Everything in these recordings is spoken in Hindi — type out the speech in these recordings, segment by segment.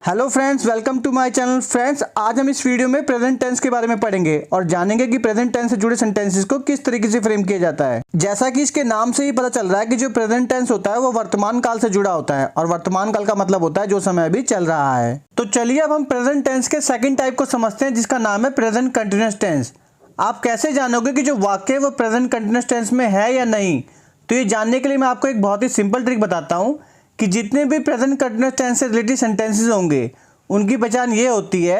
Hello friends, welcome to my channel. Friends, आज हम इस वीडियो में प्रेजेंट टेंस के बारे में पढ़ेंगे और जानेंगे कि प्रेजेंट टेंस से जुड़े सेंटेंसेस को किस तरीके से फ्रेम किया जाता है। जैसा कि इसके नाम से ही पता चल रहा है कि जो प्रेजेंट टेंस होता है वो वर्तमान काल से जुड़ा होता है और वर्तमान काल का मतलब होता है जो समय अभी चल रहा है। तो चलिए अब हम प्रेजेंट टेंस के सेकेंड टाइप को समझते हैं, जिसका नाम है प्रेजेंट कंटिन्यूअस टेंस। आप कैसे जानोगे कि जो वाक्य है वो प्रेजेंट कंटिन्यूअस टेंस में है या नहीं? तो ये जानने के लिए मैं आपको एक बहुत ही सिंपल ट्रिक बताता हूँ कि जितने भी प्रेजेंट कंटिन्यूअस टेंस से रिलेटेड सेंटेंसेस होंगे उनकी पहचान ये होती है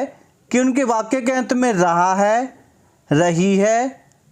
कि उनके वाक्य के अंत में रहा है, रही है,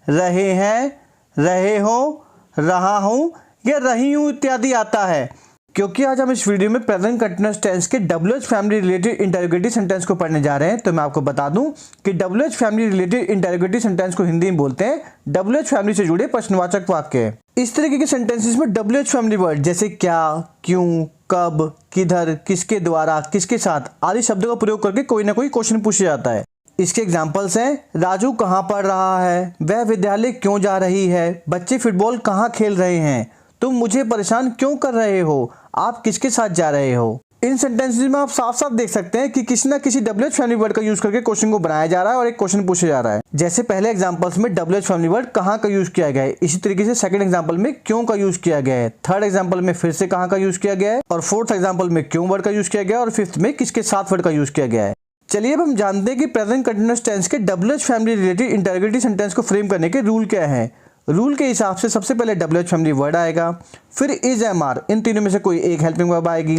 रहे हैं, रहे हो, रहा हूँ या रही हूँ इत्यादि आता है। क्योंकि आज हम इस वीडियो में प्रेजेंट कंटिन्यूअस टेंस के WH family related interrogative sentence को पढ़ने जा रहे हैं, तो मैं आपको बता दूं कि WH family related interrogative sentence को हिंदी में बोलते हैं WH फैमिली से जुड़े प्रश्नवाचक वाक्य। इस तरीके के सेंटेंसेस में WH फैमिली वर्ड जैसे क्या, क्यों, कब, किधर, किसके द्वारा, किसके साथ आदि शब्दों का प्रयोग करके कोई ना कोई क्वेश्चन पूछा जाता है। इसके एग्जाम्पल्स हैं, राजू कहाँ पढ़ रहा है, वह विद्यालय क्यों जा रही है, बच्चे फुटबॉल कहाँ खेल रहे हैं, तुम मुझे परेशान क्यों कर रहे हो, आप किसके साथ जा रहे हो। इन सेंटेंसेस में आप साफ साफ देख सकते हैं कि किसी ना किसी WH फैमिली वर्ड का यूज करके क्वेश्चन को बनाया जा रहा है और एक क्वेश्चन पूछा जा रहा है। जैसे पहले एग्जांपल्स में WH फैमिली वर्ड कहाँ का यूज किया गया है, इसी तरीके से सेकंड एग्जांपल में क्यों का यूज किया गया है, थर्ड एग्जांपल में फिर से कहाँ का यूज किया गया है और फोर्थ एग्जांपल में क्यों वर्ड का यूज किया गया है और फिफ्थ में किसके साथ वर्ड का यूज किया गया है। चलिए अब हम जानते हैं कि प्रेजेंट कंटिन्यूअस टेंस के WH family related interrogative sentence को फ्रेम करने के रूल क्या है। रूल के हिसाब से सबसे पहले WH फैमिली वर्ड आएगा, फिर इज, एम, आर, इन तीनों में से कोई एक हेल्पिंग वर्ब आएगी,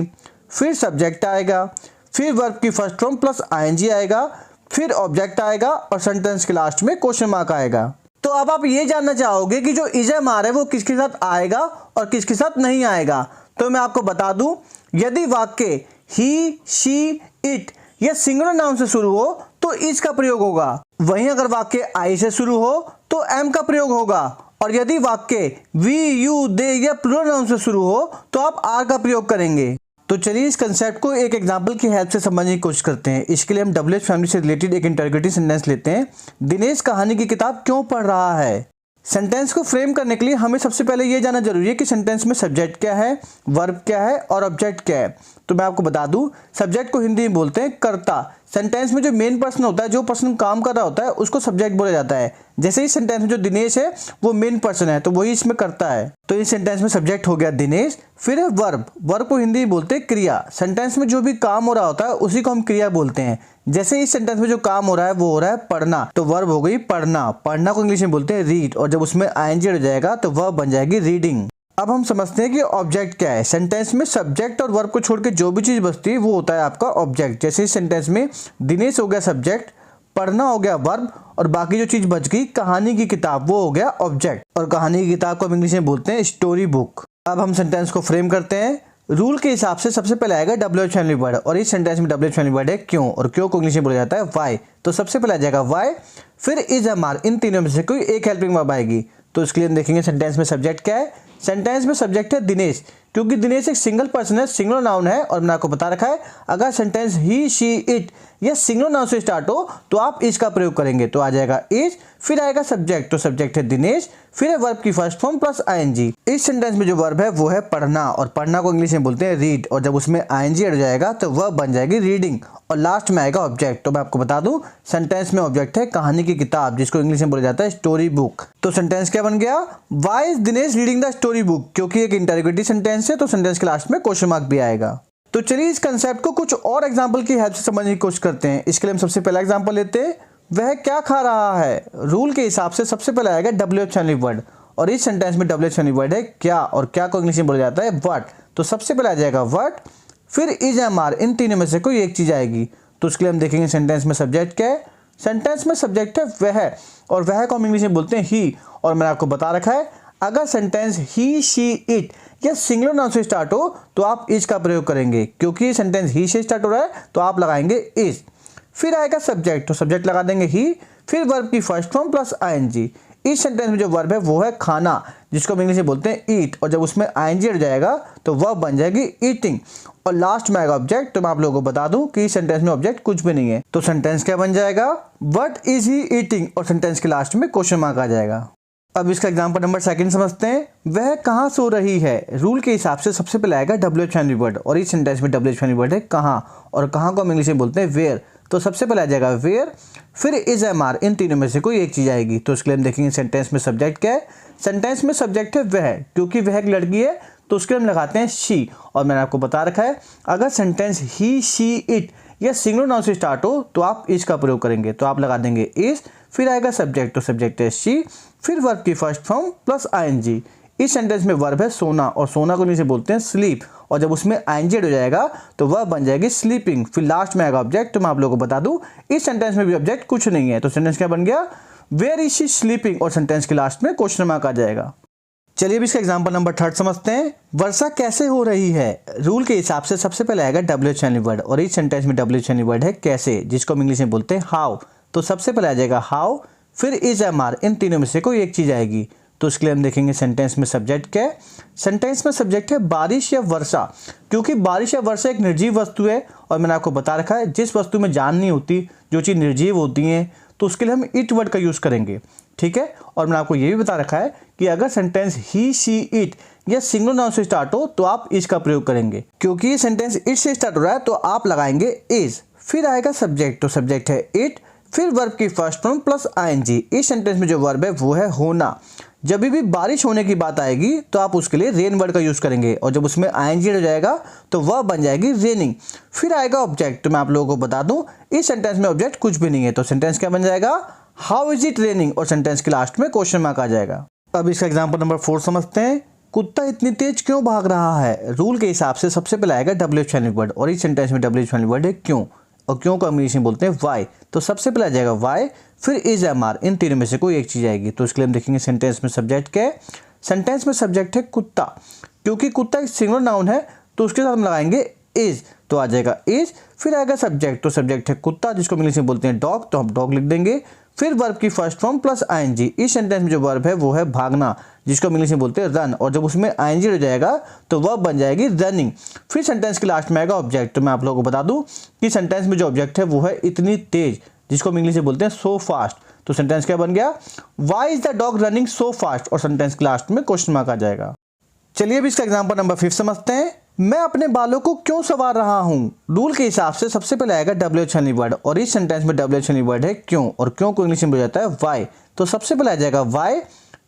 फिर सब्जेक्ट आएगा, फिर वर्ब की फर्स्ट फॉर्म प्लस आईएनजी आएगा, फिर ऑब्जेक्ट आएगा और सेंटेंस के लास्ट में क्वेश्चन मार्क आएगा। तो अब आप ये जानना चाहोगे कि जो इज, एम, आर है वो किसके साथ आएगा और किसके साथ नहीं आएगा। तो मैं आपको बता दूं, यदि वाक्य ही, शी, इट या सिंगुलर नाउन से शुरू हो तो इज का प्रयोग होगा, वहीं अगर वाक्य आई से शुरू हो तो एम का प्रयोग होगा और यदि वाक्य वी, यू, दे या प्लूरल नाउन से शुरू हो तो आप आर का प्रयोग करेंगे। तो चलिए इस कंसेप्ट को एक एग्जांपल की हेल्प से समझने की कोशिश करते हैं। इसके लिए हम WH फैमिली से रिलेटेड एक इंटरोगेटिव सेंटेंस लेते हैं, दिनेश कहानी की किताब क्यों पढ़ रहा है। सेंटेंस को फ्रेम करने के लिए हमें सबसे पहले यह जानना जरूरी है कि सेंटेंस में सब्जेक्ट क्या है, वर्ब क्या है और ऑब्जेक्ट क्या है। तो मैं आपको बता दूं, सब्जेक्ट को हिंदी में बोलते हैं कर्ता। सेंटेंस में जो मेन पर्सन होता है, जो पर्सन काम कर रहा होता है, उसको सब्जेक्ट बोला जाता है। जैसे इस सेंटेंस में जो दिनेश है वो मेन पर्सन है तो वही इसमें करता है। तो इस सेंटेंस में सब्जेक्ट हो गया दिनेश, फिर है वर्ब। वर्ब को हिंदी में बोलते हैं क्रिया। सेंटेंस में जो भी काम हो रहा होता है उसी को हम क्रिया बोलते हैं। जैसे इस सेंटेंस में जो काम हो रहा है वो हो रहा है पढ़ना, तो वर्ब हो गई पढ़ना। पढ़ना को इंग्लिश में बोलते हैं रीड और जब उसमें आईएनजी हो जाएगा तो वर्ब बन जाएगी रीडिंग। अब हम समझते हैं कि ऑब्जेक्ट क्या है। सेंटेंस में सब्जेक्ट और वर्ब को छोड़ के जो भी चीज बचती है वो होता है आपका ऑब्जेक्ट। जैसे इस सेंटेंस में दिनेश हो गया सब्जेक्ट, पढ़ना हो गया वर्ब और बाकी जो चीज बच गई कहानी की किताब वो हो गया ऑब्जेक्ट। और कहानी की किताब को हम इंग्लिश में बोलते हैं स्टोरी बुक। अब हम सेंटेंस को फ्रेम करते हैं। रूल के हिसाब से सबसे पहले आएगा WH फैमिली वर्ड और इस सेंटेंस में WH फैमिली वर्ड है क्यों, और क्यों को इंग्लिश में बोला जाता है वाई। तो सबसे पहले आ जाएगा वाई, फिर इज, एम, आर, इन तीनों में से कोई एक हेल्पिंग वर्ब आएगी। तो इसके लिए हम देखेंगे सेंटेंस में सब्जेक्ट क्या है। सेंटेंस में सब्जेक्ट है दिनेश, क्योंकि दिनेश एक सिंगल पर्सन है, सिंगुलर नाउन है और मैंने आपको बता रखा है अगर सेंटेंस ही, शी, इट या सिंगुलर नाउन से स्टार्ट हो तो आप इज का प्रयोग करेंगे। तो आ जाएगा इज, फिर आएगा सब्जेक्ट, तो सब्जेक्ट है दिनेश, फिर है वर्ब की फर्स्ट फॉर्म प्लस आईएनजी। इस सेंटेंस में जो वर्ब है वो है पढ़ना और पढ़ना को इंग्लिश में बोलते हैं रीड और जब उसमें आईएनजी हट जाएगा तो वर्ब बन जाएगी रीडिंग और लास्ट में आएगा ऑब्जेक्ट। तो मैं आपको बता दूं, सेंटेंस में ऑब्जेक्ट है कहानी की किताब, जिसको इंग्लिश में बोला जाता है स्टोरी बुक। तो सेंटेंस क्या बन गया, why is Dinesh reading the story book. क्योंकि एक इंटरोगेटिव सेंटेंस है तो सेंटेंस के लास्ट में क्वेश्चन मार्क भी आएगा। तो चलिए इस कंसेप्ट को कुछ और एग्जांपल की हेल्प से समझने की कोशिश करते हैं। इसके लिए हम सबसे पहला एग्जांपल लेते हैं, वह क्या खा रहा है। रूल के हिसाब से सबसे पहले आएगा WH फैमिली वर्ड और इस सेंटेंस में WH फैमिली वर्ड है क्या, और क्या को इंग्लिश में बोला जाता है व्हाट। तो सबसे पहले आ जाएगा व्हाट, फिर इज, एम, आर, इन तीनों में से कोई एक चीज आएगी। तो उसके लिए हम देखेंगे सेंटेंस में सब्जेक्ट क्या है। सेंटेंस में सब्जेक्ट है वह और वह को हम इंग्लिश में बोलते हैं ही और मैंने आपको बता रखा है अगर सेंटेंस ही, शी, इट या सिंगुलर नाउन से स्टार्ट हो तो आप इज का प्रयोग करेंगे। क्योंकि सेंटेंस ही से स्टार्ट हो रहा है तो आप लगाएंगे इज। फिर आएगा सब्जेक्ट, तो सब्जेक्ट लगा देंगे ही, फिर वर्ब की फर्स्ट फॉर्म प्लस आईएनजी। इस सेंटेंस में जो वर्ब है वो है खाना, जिसको हम इंग्लिश में बोलते हैं ईट और जब उसमें आईएनजी हट जाएगा तो वर्ब बन जाएगी ईटिंग और लास्ट में आएगा ऑब्जेक्ट। तो मैं आप लोगों को बता दूं कि इस सेंटेंस में ऑब्जेक्ट कुछ भी नहीं है। तो सेंटेंस क्या बन जाएगा, व्हाट इज ही ईटिंग और सेंटेंस के लास्ट में क्वेश्चन मार्क आ जाएगा। अब इसका एग्जांपल नंबर सेकंड समझते हैं। वह कहाँ सो रही है। रूल के हिसाब से सबसे पहले आएगा WH फैमिली वर्ड और इस सेंटेंस में WH फैमिली वर्ड है कहाँ, और कहाँ को हम इंग्लिश में बोलते हैं वेयर। तो सबसे पहले आ जाएगा वेयर, फिर इज MR, इन तीनों में से कोई एक चीज़ आएगी। तो इसके लिए हम देखेंगे सेंटेंस में सब्जेक्ट क्या है। सेंटेंस में सब्जेक्ट है वह, क्योंकि वह एक लड़की है तो उसके लिए हम लगाते हैं शी। और मैंने आपको बता रखा है अगर सेंटेंस ही, शी, इट या सिंगुलर नाउन से स्टार्ट हो तो आप इज का प्रयोग करेंगे। तो आप लगा देंगे इज, फिर आएगा सब्जेक्ट, तो सब्जेक्ट है शी, फिर वर्ब की फर्स्ट फॉर्म प्लस ING। इस सेंटेंस में वर्ब है सोना, और सोना को इंग्लिश में बोलते हैं स्लीप, और जब उसमें ING हो जाएगा तो वर्ब बन जाएगी स्लीपिंग। फिर लास्ट में आएगा ऑब्जेक्ट। तो मैं आप लोगों को बता दूं इस सेंटेंस में भी ऑब्जेक्ट कुछ नहीं है। तो सेंटेंस क्या बन गया, वेयर इज शी स्लीपिंग, और सेंटेंस के लास्ट में क्वेश्चन मार्क आ जाएगा। चलिए अब इसका एग्जांपल नंबर थर्ड समझते हैं। वर्षा कैसे हो रही है। रूल के हिसाब से सबसे पहले आएगा WH फैमिली वर्ड और इस सेंटेंस में WH फैमिली वर्ड है कैसे, जिसको हम इंग्लिश में बोलते हैं हाउ। तो सबसे पहले आ जाएगा हाउ, फिर इज MR, इन तीनों में से कोई एक चीज़ आएगी। तो इसके लिए हम देखेंगे सेंटेंस में सब्जेक्ट क्या है। सेंटेंस में सब्जेक्ट है बारिश या वर्षा, क्योंकि बारिश या वर्षा एक निर्जीव वस्तु है और मैंने आपको बता रखा है जिस वस्तु में जान नहीं होती, जो चीज़ निर्जीव होती है, तो उसके लिए हम इट वर्ड का यूज़ करेंगे, ठीक है। और मैंने आपको ये भी बता रखा है कि अगर सेंटेंस ही, शी, इट या सिंगुलर नाउन से स्टार्ट हो तो आप इज का प्रयोग करेंगे। क्योंकि ये सेंटेंस इट से स्टार्ट हो रहा है तो आप लगाएंगे इज, फिर आएगा सब्जेक्ट, तो सब्जेक्ट है इट, फिर वर्ब की फर्स्ट फॉर्म प्लस ING। इस सेंटेंस में जो वर्ब है वो है होना। जब भी बारिश होने की बात आएगी तो आप उसके लिए रेन वर्ड का यूज़ करेंगे, और जब उसमें ING हो जाएगा तो वह बन जाएगी रेनिंग। फिर आएगा ऑब्जेक्ट। तो मैं आप लोगों को बता दूं इस सेंटेंस में ऑब्जेक्ट कुछ भी नहीं है। तो सेंटेंस क्या बन जाएगा, हाउ इज इट रेनिंग, और सेंटेंस के लास्ट में क्वेश्चन मार्क आ जाएगा। अब इसका एग्जांपल नंबर 4 समझते हैं। कुत्ता इतनी तेज क्यों भाग रहा है। रूल के हिसाब से सबसे पहले आएगा WH फैमिली वर्ड और इस सेंटेंस में WH फैमिली वर्ड है क्यों, और क्यों को इंग्लिश में बोलते हैं वाई। तो सबसे पहले आ जाएगा वाई, फिर इज MR, इन तीनों में से कोई एक चीज़ आएगी। तो इसके लिए हम देखेंगे सेंटेंस में सब्जेक्ट क्या है। सेंटेंस में सब्जेक्ट है कुत्ता, क्योंकि कुत्ता एक सिंगुलर नाउन है तो उसके साथ हम लगाएंगे इज, तो आ जाएगा इज, फिर आएगा सब्जेक्ट, तो सब्जेक्ट है कुत्ता जिसको इंग्लिश में बोलते हैं डॉग, तो हम डॉग लिख देंगे, फिर वर्ब की फर्स्ट फॉर्म प्लस ING। इस सेंटेंस में जो वर्ब है वो है भागना, जिसको हम इंग्लिश में बोलते हैं रन, और जब उसमें ING हो जाएगा तो वर्ब बन जाएगी रनिंग। फिर सेंटेंस के लास्ट में आएगा ऑब्जेक्ट। तो मैं आप लोगों को बता दूं कि सेंटेंस में जो ऑब्जेक्ट है वो है इतनी तेज, जिसको हम इंग्लिश में बोलते हैं सो फास्ट। तो सेंटेंस क्या बन गया, why is the dog running so fast, और सेंटेंस के लास्ट में क्वेश्चन मार्क आ जाएगा। चलिए अब इसका एग्जांपल नंबर 5 समझते हैं। मैं अपने बालों को क्यों संवार रहा हूँ। रूल के हिसाब से सबसे पहले आएगा WH फैमिली वर्ड और इस सेंटेंस में WH फैमिली वर्ड है क्यों, और क्यों को इंग्लिश में बोला जाता है वाई। तो सबसे पहले आ जाएगा वाई,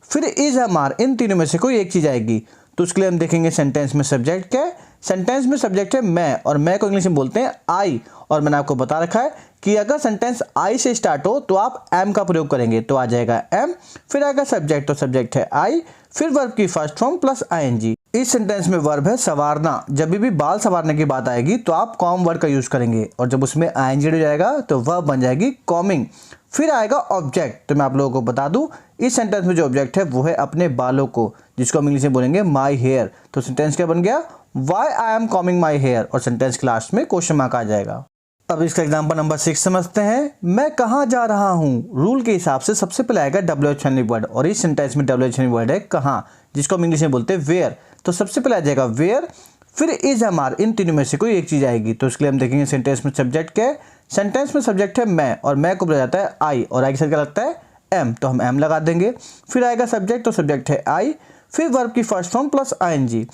फिर इज MR, इन तीनों में से कोई एक चीज़ आएगी। तो उसके लिए हम देखेंगे सेंटेंस में सब्जेक्ट क्या है। सेंटेंस में सब्जेक्ट है मैं, और मैं को इंग्लिश में बोलते हैं आई, और मैंने आपको बता रखा है कि अगर सेंटेंस आई से स्टार्ट हो तो आप एम का प्रयोग करेंगे। तो आ जाएगा एम, फिर आएगा सब्जेक्ट, तो सब्जेक्ट है आई, फिर वर्ब की फर्स्ट फॉर्म प्लस ING। इस सेंटेंस में वर्ब है संवारना। जब भी बाल संवारने की बात आएगी तो आप कॉम वर्ड का यूज करेंगे, और जब उसमें ING हो जाएगा तो वर्ब बन जाएगी कॉमिंग। फिर आएगा ऑब्जेक्ट। तो मैं आप लोगों को बता दूं इस सेंटेंस में जो ऑब्जेक्ट है वो है अपने बालों को, जिसको हम इंग्लिश में बोलेंगे माई हेयर। तो सेंटेंस क्या बन गया, why I am coming my here, और सेंटेंस के लास्ट में क्वेश्चन मार्क आ जाएगा। अब इसका एग्जांपल नंबर 6 समझते हैं। मैं कहाँ जा रहा हूँ। रूल के हिसाब से सबसे पहले आएगा WH फैमिली वर्ड और इस सेंटेंस में WH फैमिली वर्ड है कहाँ, जिसको हम इंग्लिश में बोलते हैं वेयर। तो सबसे पहले आ जाएगा वेयर, फिर इज MR, इन तीनों में से कोई एक चीज़ आएगी। तो इसके लिए हम देखेंगे सेंटेंस में सब्जेक्ट क्या है। सेंटेंस में सब्जेक्ट है मैं, और मैं को बोला जाता है आई, और आई के साथ क्या लगता है एम, तो हम एम लगा देंगे। फिर आएगा सब्जेक्ट, तो सब्जेक्ट है आई, फिर वर्ब की फर्स्ट फॉर्म प्लस ING।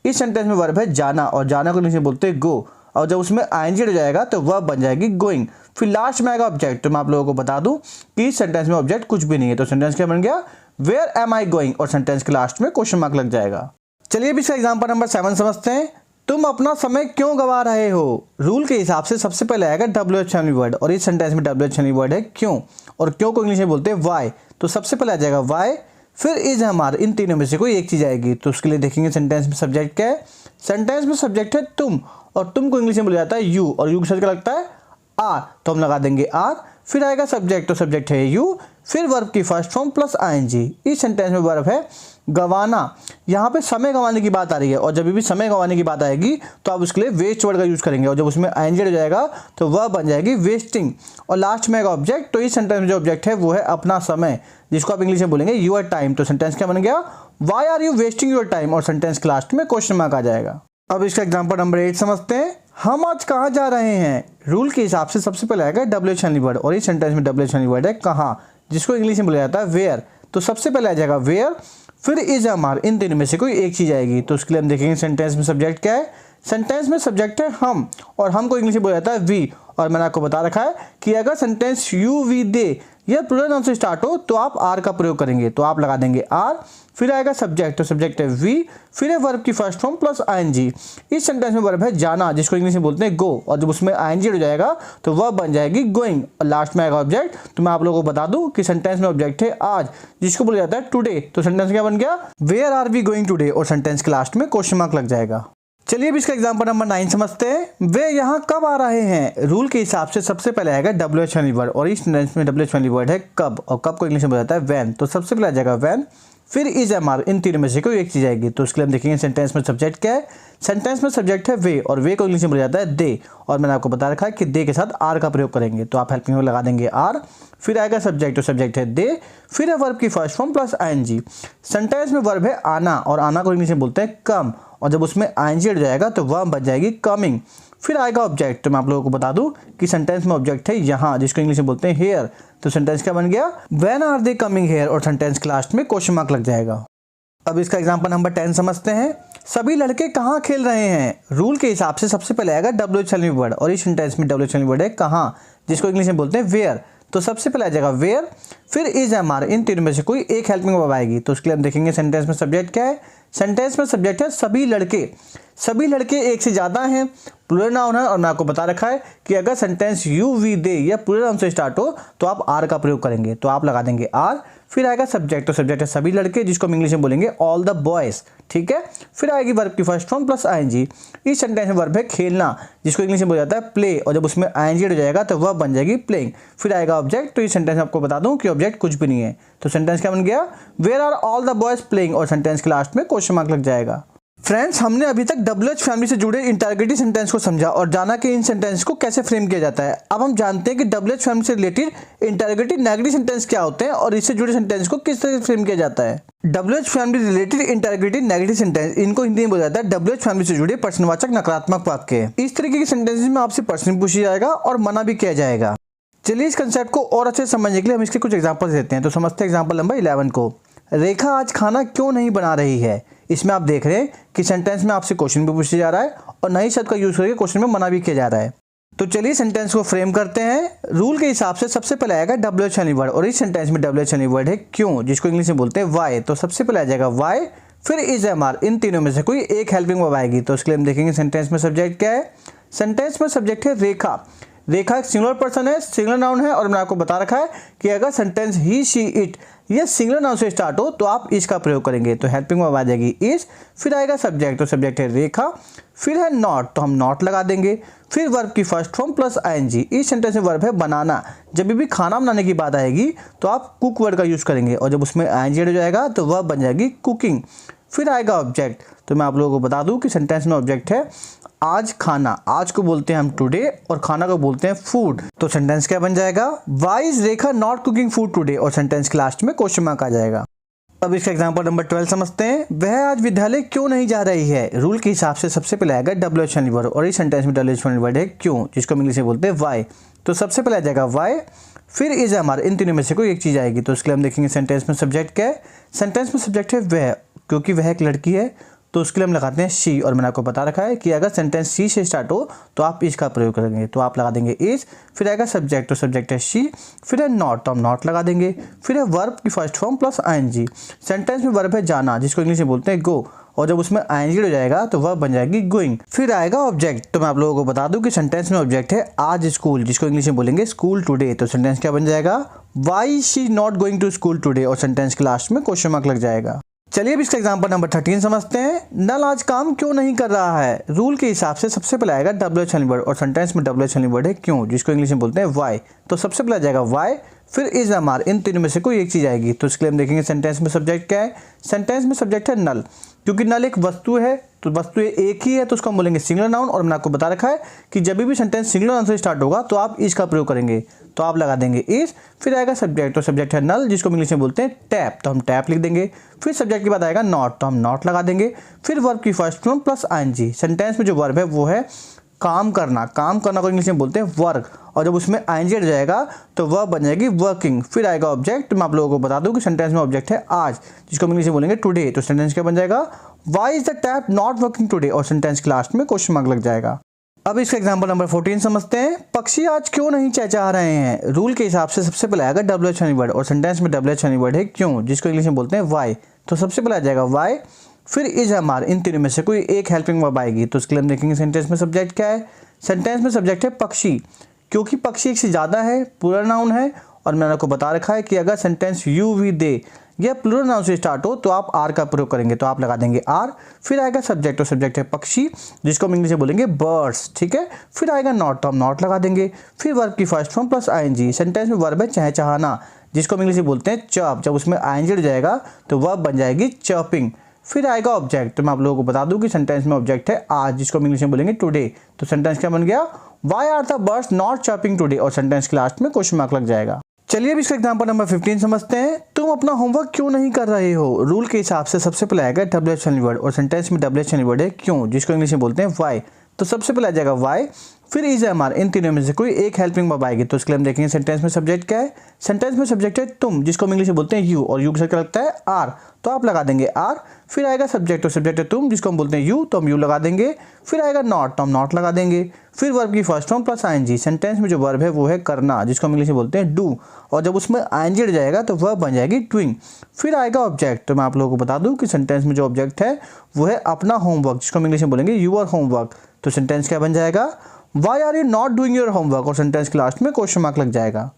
इस सेंटेंस में वर्ब है जाना, और जाना को इंग्लिश में बोलते हैं गो, और जब उसमें ING हो जाएगा तो वर्ब बन जाएगी गोइंग। फिर लास्ट में आएगा ऑब्जेक्ट। तो मैं आप लोगों को बता दूं कि इस सेंटेंस में ऑब्जेक्ट कुछ भी नहीं है। तो सेंटेंस क्या बन गया, वेयर एम आई गोइंग, और सेंटेंस के लास्ट में क्वेश्चन मार्क लग जाएगा। चलिए अब इसका एग्जांपल नंबर 7 समझते हैं। तुम अपना समय क्यों गवा रहे हो। रूल के हिसाब से सबसे पहले आएगा WH फैमिली वर्ड और इस सेंटेंस में WH फैमिली वर्ड है क्यों, और क्यों को इंग्लिश में बोलते हैं वाई। तो सबसे पहले आ जाएगा वाई, फिर इज MR, इन तीनों में से कोई एक चीज़ आएगी। तो उसके लिए देखेंगे सेंटेंस में सब्जेक्ट क्या है। सेंटेंस में सब्जेक्ट है तुम, और तुम को इंग्लिश में बोला जाता है यू, और यू के साथ क्या लगता है आर, तो हम लगा देंगे आर। फिर आएगा सब्जेक्ट, तो सब्जेक्ट है यू, फिर वर्ब की फर्स्ट फॉर्म प्लस ING। इस सेंटेंस में वर्ब है गवाना। यहाँ पे समय गंवाने की बात आ रही है, और जब भी समय गंवाने की बात आएगी तो आप उसके लिए वेस्ट वर्ड का यूज़ करेंगे, और जब उसमें ING हो जाएगा तो वह बन जाएगी वेस्टिंग। और लास्ट में आएगा ऑब्जेक्ट। तो इस सेंटेंस में जो ऑब्जेक्ट है वो है अपना समय, जिसको आप इंग्लिश में बोलेंगे यूर टाइम। तो सेंटेंस क्या बन गया, why are you wasting your time, और सेंटेंस के लास्ट में क्वेश्चन मार्क आ जाएगा। अब इसका एग्जांपल नंबर 8 समझते हैं। हम आज कहाँ जा रहे हैं। रूल के हिसाब से सबसे पहले आएगा WH फैमिली वर्ड और इस सेंटेंस में WH फैमिली वर्ड है कहाँ, जिसको इंग्लिश में बोला जाता है वेयर। तो तो सबसे पहले आ जाएगा वेयर, फिर इज एम आर, इन तीनों में से कोई एक चीज़ आएगी। तो उसके लिए हम देखेंगे सेंटेंस में सब्जेक्ट क्या है। सेंटेंस में सब्जेक्ट है हम, और हम को इंग्लिश में बोला जाता है वी। और मैंने आपको बता रखा है कि अगर सेंटेंस यू वी दे या प्लूरल नाउन से स्टार्ट हो तो आप आर का प्रयोग करेंगे, तो आप लगा देंगे आर, फिर आएगा सब्जेक्ट, तो सब्जेक्ट है वी, फिर है वर्ब की फर्स्ट फॉर्म प्लस आईएनजी। इस सेंटेंस में वर्ब है जाना, जिसको इंग्लिश में बोलते हैं गो, और जब उसमें आईएनजी हो जाएगा तो वर्ब बन जाएगी गोइंग, और लास्ट में आएगा ऑब्जेक्ट। तो मैं आप लोगों को बता दूं कि सेंटेंस में ऑब्जेक्ट है आज, जिसको बोला जाता है टुडे। तो सेंटेंस क्या बन गया, where are we going today, और सेंटेंस के लास्ट में क्वेश्चन मार्क लग जाएगा। चलिए अब इसका एग्जांपल नंबर 9 समझते हैं। वे यहाँ कब आ रहे हैं। रूल के हिसाब से सबसे पहले आएगा WH वाली वर्ड, और इस सेंटेंस में WH वाली वर्ड है कब, और कब को इंग्लिश में बोला जाता है व्हेन। तो सबसे पहले आ जाएगा व्हेन, फिर इज एम आर, इन तीनों में से कोई एक चीज आएगी। तो उसके लिए हम देखेंगे सेंटेंस में सब्जेक्ट क्या है। सेंटेंस में सब्जेक्ट है वे, और वे को इंग्लिश में बोला जाता है दे, और मैंने आपको बता रखा है कि दे के साथ आर का प्रयोग करेंगे। तो आप हेल्पिंग में लगा देंगे आर, फिर आएगा सब्जेक्ट, तो सब्जेक्ट है दे, फिर है वर्ब की first form plus ING. Sentence में वर्ब है आना, और आना को इंग्लिश में बोलते हैं कम, और जब उसमें आईएनजी हट जाएगा तो वर्ब बन जाएगी कमिंग। फिर आएगा ऑब्जेक्ट, तो मैं आप लोगों को बता दूं कि सेंटेंस में ऑब्जेक्ट है यहाँ, जिसको इंग्लिश में बोलते हैं हेयर। तो सेंटेंस क्या बन गया, when are they coming here, और सेंटेंस के लास्ट में क्वेश्चन मार्क लग जाएगा। अब इसका एग्जांपल नंबर 10 समझते हैं। सभी लड़के कहाँ खेल रहे हैं। रूल के हिसाब से सबसे पहले आएगा WH वाली वर्ड, और इस सेंटेंस में WH वाली वर्ड है कहाँ, जिसको इंग्लिश में बोलते हैं वेयर। तो सबसे पहले आ जाएगा वेयर, फिर इज एम आर, इन तीनों में से कोई एक हेल्पिंग वर्ब आएगी। तो उसके लिए हम देखेंगे सेंटेंस में सब्जेक्ट क्या है। सेंटेंस में सब्जेक्ट है सभी लड़के, सभी लड़के एक से ज़्यादा हैं, प्लूरल नाउन है, और मैं आपको बता रखा है कि अगर सेंटेंस यू वी दे या प्लूरल नाउन से स्टार्ट हो तो आप आर का प्रयोग करेंगे। तो आप लगा देंगे आर, फिर आएगा सब्जेक्ट, तो सब्जेक्ट है सभी लड़के, जिसको हम इंग्लिश में बोलेंगे ऑल द बॉयज, ठीक है। फिर आएगी वर्ब की फर्स्ट फॉर्म प्लस आईएनजी। इस सेंटेंस में वर्ब है खेलना, जिसको इंग्लिश में बोला जाता है प्ले, और जब उसमें आईएनजी हो जाएगा तो वर्ब बन जाएगी प्लेइंग। फिर आएगा ऑब्जेक्ट, तो इस सेंटेंस में आपको बता दूं कि ऑब्जेक्ट कुछ भी नहीं है। तो सेंटेंस क्या बन गया, where are all the boys playing, और सेंटेंस के लास्ट में क्वेश्चन मार्क लग जाएगा। फ्रेंड्स, हमने अभी तक WH फैमिली से जुड़े इंटरगेटिव सेंटेंस को समझा और जाना कि इन सेंटेंस को कैसे फ्रेम किया जाता है। अब हम जानते हैं कि WH फैमिली से रिलेटेड इंटरगेटिव नेगेटिव सेंटेंस क्या होते हैं और इससे जुड़े सेंटेंस को किस तरह से फ्रेम किया जाता है। WH family related interrogative negative sentence, इनको हिंदी में बोला जाता है WH फैमिली से जुड़े प्रश्नवाचक नकारात्मक वाक्य। इस तरीके के सेंटेंसेस में आपसे प्रश्न पूछा जाएगा और मना भी किया जाएगा। चलिए इस कंसेप्ट को और अच्छे से समझने के लिए हम इसके कुछ एग्जाम्पल देते हैं। तो समझते हैं एग्जाम्पल नंबर 11 को। रेखा आज खाना क्यों नहीं बना रही है। इसमें आप देख रहे हैं कि सेंटेंस में आपसे क्वेश्चन भी पूछा जा रहा है और नई शब्द का यूज करके क्वेश्चन में मना भी किया जा रहा है। तो चलिए सेंटेंस को फ्रेम करते हैं। रूल के हिसाब से सबसे पहले आएगा WH वाली वर्ड और इस सेंटेंस में WH वाली वर्ड है क्यों, जिसको इंग्लिश में बोलते हैं वाई। तो सबसे पहले आ जाएगा वाई, फिर इज एम आर, इन तीनों में से कोई एक हेल्पिंग वर्ब आएगी। तो उसके लिए हम देखेंगे सेंटेंस में सब्जेक्ट क्या है। सेंटेंस में सब्जेक्ट है रेखा। रेखा एक सिंगुलर पर्सन है, सिंगुलर नाउन है और मैंने आपको बता रखा है कि अगर सेंटेंस ही शी इट ये सिंगुलर नाउन से स्टार्ट हो तो आप इस का प्रयोग करेंगे। तो हेल्पिंग वर्ब आ जाएगी इज, फिर आएगा सब्जेक्ट, तो सब्जेक्ट है रेखा, फिर है नॉट, तो हम नॉट लगा देंगे, फिर वर्ब की फर्स्ट फॉर्म प्लस आईएनजी। इस सेंटेंस में वर्ब है बनाना। जब भी खाना बनाने की बात आएगी तो आप कुक वर्ड का यूज करेंगे और जब उसमें आईएनजी हो जाएगा तो वर्ब बन जाएगी कुकिंग। फिर आएगा ऑब्जेक्ट, तो मैं आप लोगों को बता दूं कि सेंटेंस में ऑब्जेक्ट है आज खाना। आज को बोलते हैं हम टुडे और खाना को बोलते हैं फूड। तो सेंटेंस क्या बन जाएगा, why is Rekha not cooking food today, और सेंटेंस के लास्ट में क्वेश्चन मार्क आ जाएगा। अब इसका एग्जांपल नंबर 12 समझते हैं। वह आज विद्यालय क्यों नहीं जा रही है। रूल के हिसाब से सबसे पहले आएगा WH वाली वर्ड और इस सेंटेंस में WH वाली वर्ड है क्यों, जिसको हम इंग्लिश में बोलते हैं वाई। तो सबसे पहले आ जाएगा वाई, फिर इज एम, इन तीनों में से कोई एक चीज आएगी। तो उसके लिए हम देखेंगे सेंटेंस में सब्जेक्ट क्या है। सेंटेंस में सब्जेक्ट है वह, क्योंकि वह एक लड़की है तो उसके लिए हम लगाते हैं शी, और मैंने आपको बता रखा है कि अगर सेंटेंस शी से स्टार्ट हो तो आप इसका प्रयोग करेंगे। तो आप लगा देंगे इज, फिर आएगा सब्जेक्ट, तो सब्जेक्ट है शी, फिर है नॉट, तो हम नॉट लगा देंगे, फिर है वर्ब की first form plus ING. Sentence में वर्ब है जाना, जिसको इंग्लिश में बोलते हैं गो, और जब उसमें आईएनजी हो जाएगा तो वर्ब बन जाएगी गोइंग। फिर आएगा ऑब्जेक्ट, तो मैं आप लोगों को बता दूं कि सेंटेंस में ऑब्जेक्ट है आज स्कूल, जिसको इंग्लिश में बोलेंगे स्कूल टुडे। तो सेंटेंस क्या बन जाएगा, why she not going to school today, और सेंटेंस के लास्ट में क्वेश्चन मार्क लग जाएगा। चलिए अब इसका एग्जांपल नंबर 13 समझते हैं। नल आज काम क्यों नहीं कर रहा है। रूल के हिसाब से सबसे पहले आएगा WH वाली वर्ड और सेंटेंस में WH वाली वर्ड है क्यों, जिसको इंग्लिश में बोलते हैं वाई। तो सबसे पहले आ जाएगा वाई, फिर इज एम आर, इन तीनों में से कोई एक चीज आएगी। तो इसके लिए हम देखेंगे सेंटेंस में सब्जेक्ट क्या है। सेंटेंस में सब्जेक्ट है नल, क्योंकि नल एक वस्तु है तो वस्तु एक ही है तो उसको हम बोलेंगे सिंगुलर नाउन, और मैंने आपको बता रखा है कि जब भी सेंटेंस सिंगुलर नाउन से स्टार्ट होगा तो आप इसका प्रयोग करेंगे। तो आप लगा देंगे इज, फिर आएगा सब्जेक्ट, तो सब्जेक्ट है नल, जिसको इंग्लिश में बोलते हैं टैप, तो हम टैप लिख देंगे, फिर सब्जेक्ट के बाद आएगा नॉट, तो हम नॉट लगा देंगे, फिर वर्ब की first form plus ING. Sentence में जो वर्ब है वो है काम करना को इंग्लिश में बोलते हैं वर्क, और जब उसमें आईएनजी हट जाएगा तो वह बन जाएगी वर्किंग। फिर आएगा ऑब्जेक्ट, मैं आप लोगों को बता दूं कि सेंटेंस में ऑब्जेक्ट है आज, जिसको हम इंग्लिश में बोलेंगे टुडे। तो सेंटेंस क्या बन जाएगा, why is the tap not working today, और सेंटेंस के लास्ट में क्वेश्चन मार्क लग जाएगा। अब इसका एग्जांपल नंबर 14 समझते हैं। पक्षी आज क्यों नहीं चहचहा रहे हैं। रूल के हिसाब से सबसे पहले आएगा WH वाली वर्ड, और सेंटेंस में WH वाली वर्ड है क्यों, जिसको इंग्लिश में बोलते हैं व्हाई। तो सबसे पहले आ जाएगा व्हाई, फिर इज एम आर, इन तीनों में से कोई एक हेल्पिंग वर्ब आएगी। तो उसके लिए हम देखेंगे सेंटेंस में सब्जेक्ट क्या है। सेंटेंस में सब्जेक्ट है पक्षी, क्योंकि पक्षी एक से ज़्यादा है, प्लूरल नाउन है, और मैंने आपको बता रखा है कि अगर सेंटेंस यू वी दे या प्लूरल नाउन से स्टार्ट हो तो आप आर का प्रयोग करेंगे, तो आप लगा देंगे आर। फिर आएगा सब्जेक्ट, और सब्जेक्ट है पक्षी, जिसको हम इंग्लिश में बोलेंगे बर्ड्स, ठीक है। फिर आएगा नॉट, तो हम नॉट लगा देंगे। फिर वर्ब की first form plus ING, sentence में वर्ब है चहचहाना, जिसको हम इंग्लिश में बोलते हैं चर्प, जब उसमें आईएनजी हो जाएगा तो वर्ब बन जाएगी चर्पिंग। फिर आएगा ऑब्जेक्ट, तो मैं आप लोगों को बता दूं कि सेंटेंस में ऑब्जेक्ट है आज, जिसको हम इंग्लिश में बोलेंगे टुडे। तो सेंटेंस क्या बन गया, why are the birds not chirping today, और सेंटेंस के लास्ट में क्वेश्चन मार्क लग जाएगा। चलिए अब इसका एग्जांपल नंबर 15 समझते हैं। तुम अपना होमवर्क क्यों नहीं कर रहे हो। रूल के हिसाब से सबसे पहले आएगा WH वाली वर्ड, और सेंटेंस में WH वाली वर्ड है क्यों, जिसको इंग्लिश में बोलते हैं व्हाई। तो सबसे पहले आ जाएगा व्हाई, फिर इज एम आर, इन तीनों में से कोई एक हेल्पिंग वर्ब आएगी। तो इसके लिए हम देखेंगे सेंटेंस में सब्जेक्ट क्या है। सेंटेंस में सब्जेक्ट है तुम, जिसको हम इंग्लिश में बोलते हैं यू, और यू के साथ क्या लगता है आर, तो आप लगा देंगे आर। फिर आएगा सब्जेक्ट, और सब्जेक्ट है तुम, जिसको हम बोलते हैं यू, तो हम यू लगा देंगे। फिर आएगा नॉट, तो हम नॉट लगा देंगे। फिर वर्ब की first form plus ING, sentence में जो वर्ब है वो है करना, जिसको हम इंग्लिश में बोलते हैं डू, और जब उसमें आईएनजी हट जाएगा तो वर्ब बन जाएगी डूइंग। फिर आएगा ऑब्जेक्ट, तो मैं आप लोगों को बता दूं कि सेंटेंस में जो ऑब्जेक्ट है वो है अपना होमवर्क, जिसको हम इंग्लिश में बोलेंगे यूर होमवर्क। तो सेंटेंस क्या बन जाएगा, why are you not doing your homework, और सेंटेंस के लास्ट में क्वेश्चन मार्क लग जाएगा।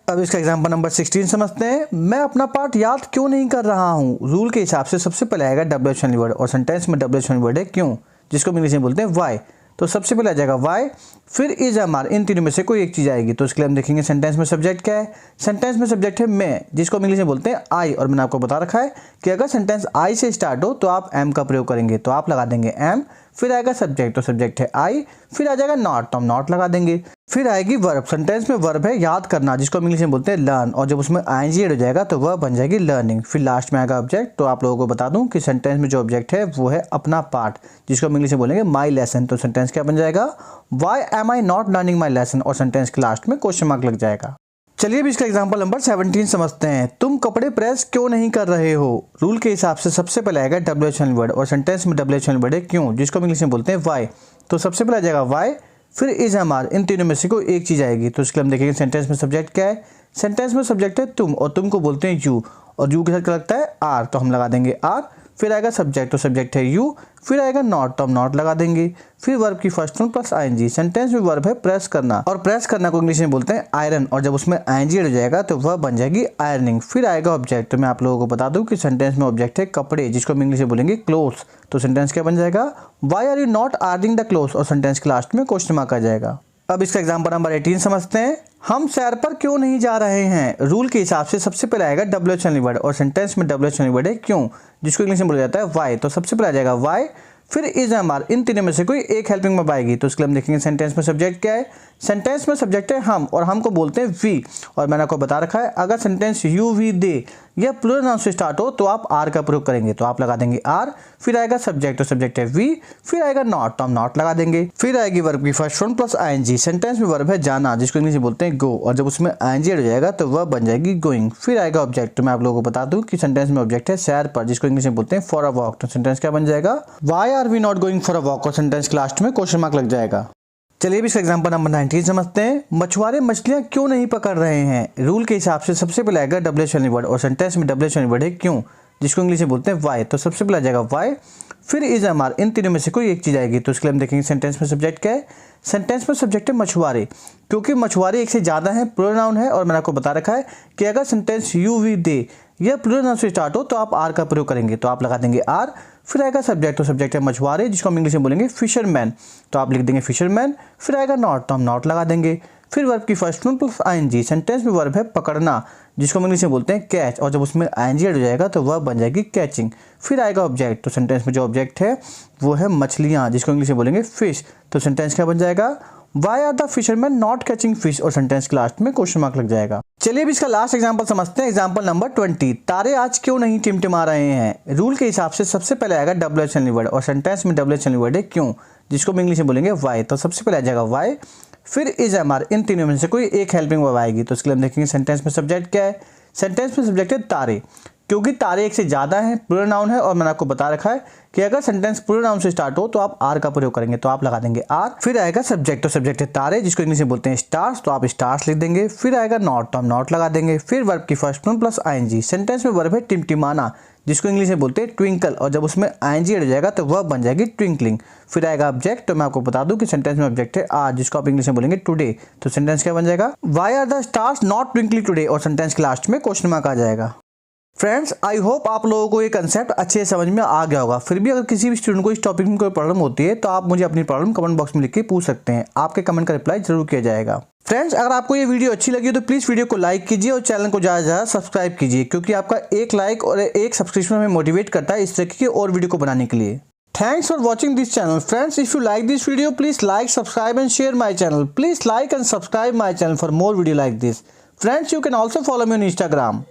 अब इसका एग्जांपल नंबर 16 समझते हैं। मैं अपना पार्ट याद क्यों नहीं कर रहा हूँ। रूल के हिसाब से सबसे पहले आएगा WH वाली वर्ड, और सेंटेंस में WH वाली वर्ड है क्यों, जिसको हम इंग्लिश में बोलते हैं व्हाई। तो सबसे पहले आ जाएगा व्हाई, फिर इज एम आर, इन तीनों में से कोई एक चीज़ आएगी। तो इसके लिए हम देखेंगे सेंटेंस में सब्जेक्ट क्या है। सेंटेंस में सब्जेक्ट है मैं, जिसको हम इंग्लिश में बोलते हैं आई, और मैंने आपको बता रखा है कि अगर सेंटेंस आई से स्टार्ट हो तो आप एम का प्रयोग करेंगे, तो आप लगा देंगे एम। फिर आएगा सब्जेक्ट, तो सब्जेक्ट है आई। फिर आ जाएगा नॉट, तो हम नॉट लगा देंगे। फिर आएगी वर्ब, सेंटेंस में वर्ब है याद करना, जिसको हम इंग्लिश में बोलते हैं लर्न, और जब उसमें आईएनजी हो जाएगा तो वह बन जाएगी लर्निंग। फिर लास्ट में आएगा ऑब्जेक्ट, तो आप लोगों को बता दूं कि सेंटेंस में जो ऑब्जेक्ट है वो है अपना पार्ट, जिसको हम इंग्लिश में बोलेंगे माई लेसन। तो सेंटेंस क्या बन जाएगा, why am I not learning my lesson, और सेंटेंस के लास्ट में क्वेश्चन मार्क लग जाएगा। चलिए अब इसका एग्जांपल नंबर 17 समझते हैं। तुम कपड़े प्रेस क्यों नहीं कर रहे हो। रूल के हिसाब से सबसे पहले आएगा WH वाली वर्ड, और सेंटेंस में WH वाली वर्ड है क्यों, जिसको हम इंग्लिश में बोलते हैं व्हाई। तो सबसे पहले आ जाएगा व्हाई, फिर इज एम आर, इन तीनों में से कोई एक चीज़ आएगी। तो इसके लिए हम देखेंगे सेंटेंस में सब्जेक्ट क्या है। सेंटेंस में सब्जेक्ट है तुम, और तुम को बोलते हैं यू, और यू के साथ क्या लगता है आर, तो हम लगा देंगे आर। फिर आएगा सब्जेक्ट, तो सब्जेक्ट है यू। फिर आएगा नॉट, तो हम नॉट लगा देंगे। फिर वर्ब की first form plus ING, sentence में वर्ब है प्रेस करना, और प्रेस करना को इंग्लिश में बोलते हैं आयरन, और जब उसमें आईएनजी हो जाएगा तो वह बन जाएगी आयरनिंग। फिर आएगा ऑब्जेक्ट, तो मैं आप लोगों को बता दूं कि सेंटेंस में ऑब्जेक्ट है कपड़े, जिसको हम इंग्लिश में बोलेंगे क्लोथ्स। तो सेंटेंस क्या बन जाएगा, why are you not ironing the clothes, और सेंटेंस के लास्ट में क्वेश्चन मार्क आ जाएगा। अब इसका एग्जांपल नंबर 18 समझते हैं। हम सैर पर क्यों नहीं जा रहे हैं। रूल के हिसाब से सबसे पहले आएगा WH वाली वर्ड, और सेंटेंस में WH वाली वर्ड है क्यों, जिसको इंग्लिश में बोला जाता है व्हाई। तो सबसे पहले आ जाएगा व्हाई, फिर इज एम आर, इन तीनों में से कोई एक हेल्पिंग वर्ब आएगी। तो इसके लिए हम देखेंगे सेंटेंस में सब्जेक्ट क्या है। सेंटेंस में सब्जेक्ट है हम, और हम को बोलते हैं वी, और मैंने आपको बता रखा है अगर सेंटेंस यू वी दे या प्लूरल नाउन से स्टार्ट हो तो आप आर का प्रयोग करेंगे, तो आप लगा देंगे आर। फिर आएगा सब्जेक्ट, तो सब्जेक्ट है वी। फिर आएगा नॉट, तो हम नॉट लगा देंगे। फिर आएगी वर्ब की first form plus ING, sentence में वर्ब है जाना, जिसको इंग्लिश में बोलते हैं गो, और जब उसमें आईएनजी हो जाएगा तो वह बन जाएगी गोइंग। फिर आएगा ऑब्जेक्ट, तो मैं आप लोगों को बता दूं कि सेंटेंस में ऑब्जेक्ट है सैर पर, जिसको इंग्लिश में बोलते हैं फॉर अ वॉक। तो सेंटेंस क्या बन जाएगा, why are we not going for a walk, और सेंटेंस के लास्ट में क्वेश्चन मार्क लग जाएगा। चलिए भी इसका एग्जांपल नंबर 19 समझते हैं। मछुआरे मछलियां क्यों नहीं पकड़ रहे हैं। रूल के हिसाब से सबसे पहले आएगा WH वाली वर्ड, और सेंटेंस में WH वाली वर्ड है क्यों, जिसको इंग्लिश में बोलते हैं व्हाई। तो सबसे पहले आ जाएगा व्हाई, फिर इज एम आर, इन तीनों में से कोई एक चीज़ आएगी। तो इसके लिए हम देखेंगे सेंटेंस में सब्जेक्ट क्या है। सेंटेंस में सब्जेक्ट है मछुआरे, क्योंकि मछुआरे एक से ज़्यादा है, प्लूरल नाउन है, और मैंने आपको बता रखा है कि अगर सेंटेंस यू वी दे या प्लूरल नाउन से स्टार्ट हो तो आप आर का प्रयोग करेंगे, तो आप लगा देंगे आर। फिर आएगा सब्जेक्ट, तो सब्जेक्ट है मछुआरे, जिसको हम इंग्लिश में बोलेंगे फिशरमैन, तो आप लिख देंगे फिशरमैन। फिर आएगा नॉट, तो हम नॉट लगा देंगे। फिर वर्ब की first form plus ING, sentence में वर्ब है पकड़ना, जिसको हम इंग्लिश में बोलते हैं कैच, और जब उसमें आईएनजी हो जाएगा तो वह बन जाएगी कैचिंग। फिर आएगा ऑब्जेक्ट, तो सेंटेंस में जो ऑब्जेक्ट है वो है मछलियाँ, जिसको इंग्लिश में बोलेंगे फिश। तो सेंटेंस क्या बन जाएगा, why are the fisherman not catching fish, और सेंटेंस के लास्ट में क्वेश्चन मार्क लग जाएगा। चलिए अब इसका लास्ट एग्जांपल समझते हैं। एग्जांपल नंबर 20, तारे आज क्यों नहीं टिमटिमा रहे हैं। रूल के हिसाब से सबसे पहले आएगा WH ओनली वर्ड, और सेंटेंस में WH ओनली वर्ड है क्यों, जिसको हम इंग्लिश में बोलेंगे वाई। तो सबसे पहले आ जाएगा वाई, फिर इज एम आर, इन तीनों में से कोई एक हेल्पिंग वर्ब आएगी। तो इसके लिए हम देखेंगे सेंटेंस में सब्जेक्ट क्या है। सेंटेंस में सब्जेक्ट है तारे, क्योंकि तारे एक से ज़्यादा हैं, प्लूरल नाउन है, और मैंने आपको बता रखा है कि अगर सेंटेंस प्लूरल नाउन से स्टार्ट हो तो आप आर का प्रयोग करेंगे, तो आप लगा देंगे आर। फिर आएगा सब्जेक्ट, तो सब्जेक्ट है तारे, जिसको इंग्लिश में बोलते हैं स्टार्स, तो आप स्टार्स लिख देंगे। फिर आएगा नॉट, तो हम नॉट लगा देंगे। फिर वर्ब की first form plus ING. Sentence में वर्ब है टिमटिमाना, जिसको इंग्लिश में बोलते हैं ट्विंकल, और जब उसमें आईएनजी एड हो जाएगा तो वर्ब बन जाएगी ट्विंकलिंग। फिर आएगा ऑब्जेक्ट, तो मैं आपको बता दूं कि सेंटेंस में ऑब्जेक्ट है आज, जिसको आप इंग्लिश में बोलेंगे टुडे। तो सेंटेंस क्या बन जाएगा, why are the stars not twinkling today, और सेंटेंस के लास्ट में क्वेश्चन मार्क आ जाएगा। फ्रेंड्स, आई होप आप लोगों को ये कंसेप्ट अच्छे से समझ में आ गया होगा। फिर भी अगर किसी भी स्टूडेंट को इस टॉपिक में कोई प्रॉब्लम होती है तो आप मुझे अपनी प्रॉब्लम कमेंट बॉक्स में लिख के पूछ सकते हैं, आपके कमेंट का रिप्लाई जरूर किया जाएगा। फ्रेंड्स, अगर आपको ये वीडियो अच्छी लगी हो तो प्लीज़ वीडियो को लाइक कीजिए और चैनल को ज़्यादा से ज़्यादा सब्सक्राइब कीजिए, क्योंकि आपका एक लाइक और एक सब्सक्रिप्शन हमें मोटिवेट करता है इस तरीके की और वीडियो को बनाने के लिए। Thanks for watching this channel. Friends, if you like this video, please like, subscribe and share my channel. Please like and subscribe my channel for more video like this. Friends, you can also follow me on Instagram.